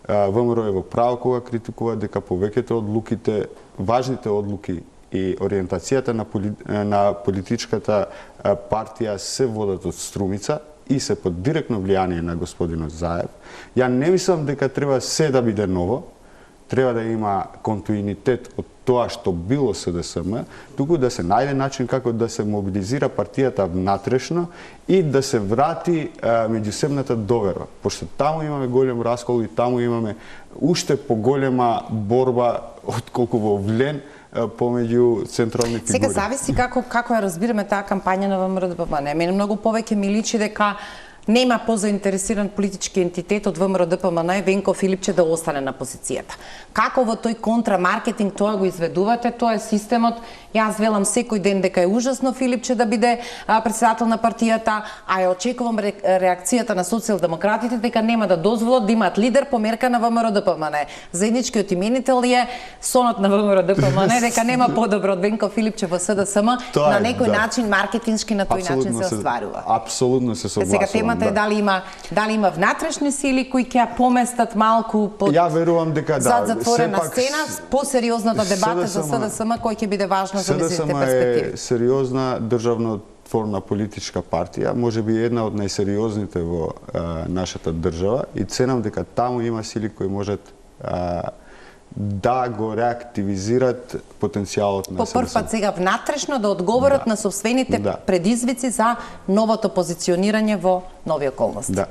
ВМРО е во право кога критикува дека повеќето одлуките, важните одлуки и ориентацијата на политичката партија се водат од Струмица и се под директно влијание на господинот Заев. Ја не мислам дека треба се да биде ново, треба да има континуитет од тоа што било СДСМ, туку да се најде начин како да се мобилизира партијата внатрешно и да се врати меѓусебната доверба, пошто таму имаме голем раскол и таму имаме уште поголема борба отколку во Влен помеѓу централни фигури. Сега зависи како ја разбираме таа кампања на ВМРО ДПМН. Мене многу повеќе ми личи дека нема позаинтересиран политички ентитет од ВМРО ДПМН и Венко Филипче да остане на позицијата. Како во тој контрамаркетинг тоа го изведувате, тоа е системот. Јас велам секој ден дека е ужасно Филипче да биде претседател на партијата, а ја очекувам реакцијата на социјалдемократите дека нема да дозволат да имаат лидер по мерка на ВМРО ДПМН. Заедничкиот именител е сонот на ВМРО ДПМН дека нема подобро од Венко Филипче во СДСМ, на некој начин маркетиншки на тој начин се остварува. Апсолутно се согласувам. Сега темата е дали има внатрешни сили кои ќе ја поместат малку под Ја верувам дека зад затворена сцена, по-сериозната дебата за СДСМ кој ќе биде важна за нејзините перспективи. СДСМ е сериозна државнотворна политичка партија, можеби една од најсериозните во нашата држава и ценам дека таму има сили кои можат да го реактивизират потенцијалот на СДСМ. По прв пат сега внатрешно да одговорат на собствените предизвици за новото позиционирање во нови околности. Да.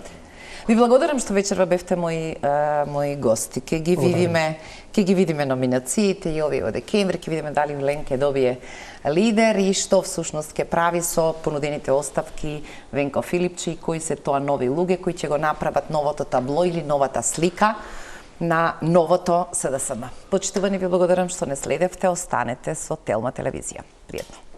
Ви благодарам што вечерва бевте мои гости. Ќе ги видиме номинациите и овие во декември, ќе видиме дали Влен ќе добие лидер и што всушност ќе прави со понудените оставки Венко Филипче и кои се тоа нови луѓе кои ќе го направат новото табло или новата слика на новото СДСМ. Почитувани, ви благодарам што не следевте, останете со Телма телевизија. Пријатно.